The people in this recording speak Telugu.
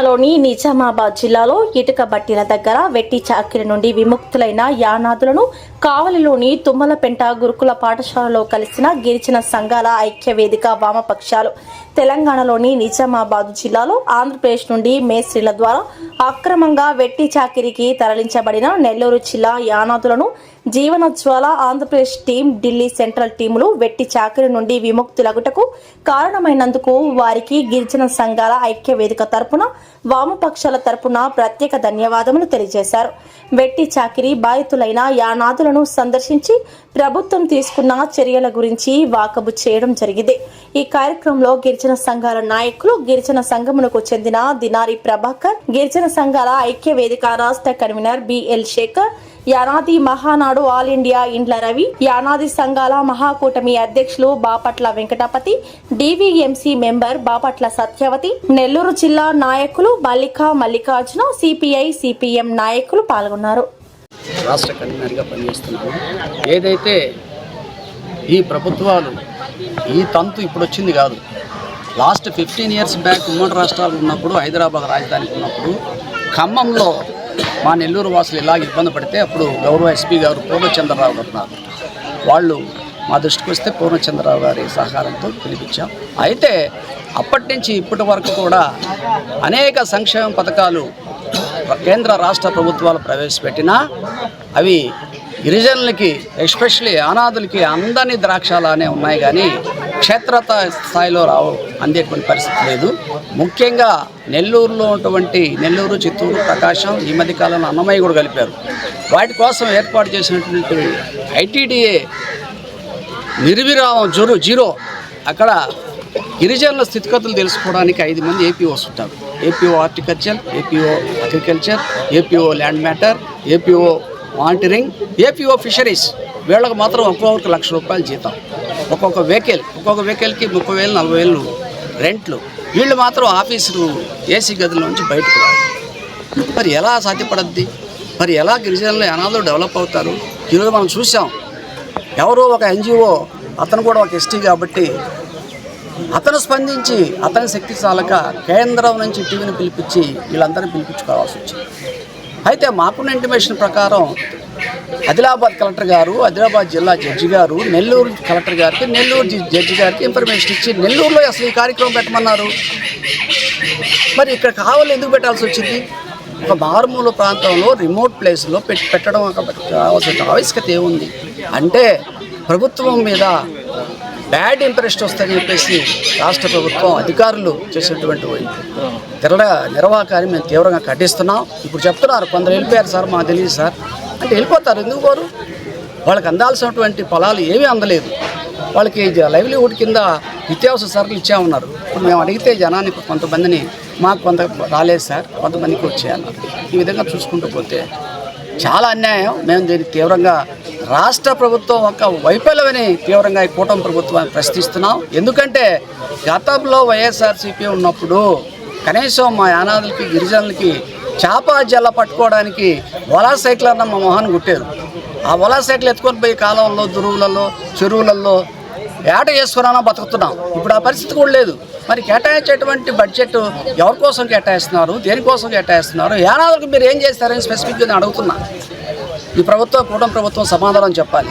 తెలంగాణలోని నిజామాబాద్ జిల్లాలో ఇటుక బట్టీల దగ్గర వెట్టి చాకిరి నుండి విముక్తులైన యానాదులను కావలిలోని తుమ్మలపెంట గురుకుల పాఠశాలలో కలిసిన గిరిజన సంఘాల ఐక్య వేదిక వామపక్షాలు తెలంగాణలోని నిజామాబాద్ జిల్లాలో ఆంధ్రప్రదేశ్ నుండి మేస్త్రీల ద్వారా అక్రమంగా వెట్టి చాకిరికి తరలించబడిన నెల్లూరు జిల్లా యానాదులను జీవనజ్వాల ఆంధ్రప్రదేశ్ టీం ఢిల్లీ సెంట్రల్ టీములు వెట్టి చాకిరి నుండి విముక్తులగుటకు కారణమైనందుకు వారికి గిరిజన సంఘాల ఐక్య వేదిక తరపున వామపక్షాల తరపున ప్రత్యేక ధన్యవాదములు తెలియజేశారు. వెట్టి చాకిరి బాధితులైన యానాదులను సందర్శించి ప్రభుత్వం తీసుకున్న చర్యల గురించి వాకబు చేయడం జరిగింది. ఈ కార్యక్రమంలో గిరిజన సంఘాల నాయకులు, గిరిజన సంఘమునకు చెందిన దినారి ప్రభాకర్, గిరిజన సంఘాల ఐక్య వేదిక రాష్ట్ర convener BL Shekar, Yanadi Mahanadu all India Indla Ravi, Yanadi సంఘాల మహాకూటమి అధ్యక్షులు బాపట్ల వెంకటపతి, డివిఎంసి మెంబర్ బాపట్ల సత్యవతి, నెల్లూరు జిల్లా నాయకులు మల్లికార్జున, సిపిఐ సిపిఎం నాయకులు పాల్గొన్నారు. రాష్ట్ర కన్వీనర్గా పనిచేస్తున్నాను. ఏదైతే ఈ ప్రభుత్వాలు ఈ తంతు ఇప్పుడు వచ్చింది కాదు, లాస్ట్ 15 years బ్యాక్ ఉమ్మడి రాష్ట్రాలు ఉన్నప్పుడు, హైదరాబాద్ రాజధానికి ఉన్నప్పుడు ఖమ్మంలో మా నెల్లూరు వాసులు ఇలాగ ఇబ్బంది పడితే అప్పుడు గౌరవ ఎస్పీ గారు పూర్ణచంద్రరావు గారు ఉన్నారు. వాళ్ళు మా దృష్టికి వస్తే పూర్ణచంద్రరావు గారి సహకారంతో పిలిపించాం. అయితే అప్పటి నుంచి ఇప్పటి వరకు కూడా అనేక సంక్షేమ పథకాలు కేంద్ర రాష్ట్ర ప్రభుత్వాలు ప్రవేశపెట్టినా అవి గిరిజనులకి, ఎస్పెషలీ అనాథులకి అందని ద్రాక్షలానే ఉన్నాయి, కానీ క్షేత్రత స్థాయిలో అందేటువంటి పరిస్థితి లేదు. ముఖ్యంగా నెల్లూరులో ఉన్నటువంటి నెల్లూరు, చిత్తూరు, ప్రకాశం, ఈ మధ్యకాలంలో అన్నమయ్య కూడా కలిపారు. వాటి కోసం ఏర్పాటు చేసినటువంటి ఐటీడీఏ నిర్విరామం జీరో. అక్కడ గిరిజనుల స్థితిగతులు తెలుసుకోవడానికి 5 మంది ఏపీఓస్ ఉంటారు. APO horticulture, APO agriculture, APO land matter, APO monitoring, APO fisheries. వీళ్ళకి మాత్రం ఒక్కొక్కరికి ₹1,00,000 జీతం. ఒక్కొక్క వెహికల్కి 30,000 40,000 రెంట్లు. వీళ్ళు మాత్రం ఆఫీసు ఏసీ గదుల నుంచి బయటకు రారు. మరి ఎలా సాధ్యపడద్ది? మరి ఎలా గిరిజనులు అనాథలు డెవలప్ అవుతారు? ఈరోజు మనం చూసాం, ఎవరో ఒక ఎన్జిఓ, అతను కూడా ఒక ఎస్టీ కాబట్టి అతను స్పందించి అతని శక్తి చాలక కేంద్రం నుంచి టీవీని పిలిపించి వీళ్ళందరినీ పిలిపించుకోవాల్సి వచ్చింది. అయితే మాకున్న ఇంటిమేషన్ ప్రకారం ఆదిలాబాద్ కలెక్టర్ గారు, ఆదిలాబాద్ జిల్లా జడ్జి గారు నెల్లూరు కలెక్టర్ గారికి, నెల్లూరు జడ్జి గారికి ఇన్ఫర్మేషన్ ఇచ్చి నెల్లూరులో అసలు ఈ కార్యక్రమం పెట్టమన్నారు. మరి ఇక్కడ కావాలి ఎందుకు పెట్టాల్సి వచ్చింది? ఒక మారుమూల ప్రాంతంలో రిమోట్ ప్లేస్లో పెట్టడం కావాల్సిన ఆవశ్యకత ఏముంది అంటే ప్రభుత్వం మీద బ్యాడ్ ఇంప్రెషన్ వస్తుందని చెప్పేసి రాష్ట్ర ప్రభుత్వం అధికారులు చేసినటువంటి నిర్వాహకాన్ని మేము తీవ్రంగా ఖండిస్తున్నాం. ఇప్పుడు చెప్తున్నారు కొందరు వెళ్ళిపోయారు సార్, మాకు తెలియదు సార్ అంటే వెళ్ళిపోతారు. ఎందుకు పోరు? వాళ్ళకి అందాల్సినటువంటి పొలాలు ఏమీ అందలేదు. వాళ్ళకి లైవ్లీహుడ్ కింద నిత్యావసర సరుకులు ఇచ్చామన్నారు. ఇప్పుడు మేము అడిగితే జనానికి కొంతమందిని మాకు కొంత రాలేదు సార్, కొంతమందికి వచ్చేయన్నారు. ఈ విధంగా చూసుకుంటూ పోతే చాలా అన్యాయం. మేము దీనికి తీవ్రంగా రాష్ట్ర ప్రభుత్వం ఒక వైఫల్యమని తీవ్రంగా ఈ కూటమి ప్రభుత్వాన్ని ప్రశ్నిస్తున్నాం. ఎందుకంటే గతంలో వైఎస్ఆర్సీపీ ఉన్నప్పుడు కనీసం మా యానాదులకి, గిరిజనులకి చేప జల్ల పట్టుకోవడానికి వలా సైకిల్ అన్న మా మొహాన్ని కుట్టారు. ఆ వలా సైకిల్ ఎత్తుకొని పోయి కాలంలో, దురువులలో, చెరువులలో ఏట చేసుకున్నా బతుకుతున్నాం. ఇప్పుడు ఆ పరిస్థితి కూడా లేదు. మరి కేటాయించేటువంటి బడ్జెట్ ఎవరి కోసం కేటాయిస్తున్నారు, దేనికోసం కేటాయిస్తున్నారు, యానాదులకు మీరు ఏం చేస్తారని స్పెసిఫిక్గా నేను అడుగుతున్నా. ఈ ప్రభుత్వం, కూటమి ప్రభుత్వం సమాధానం చెప్పాలి.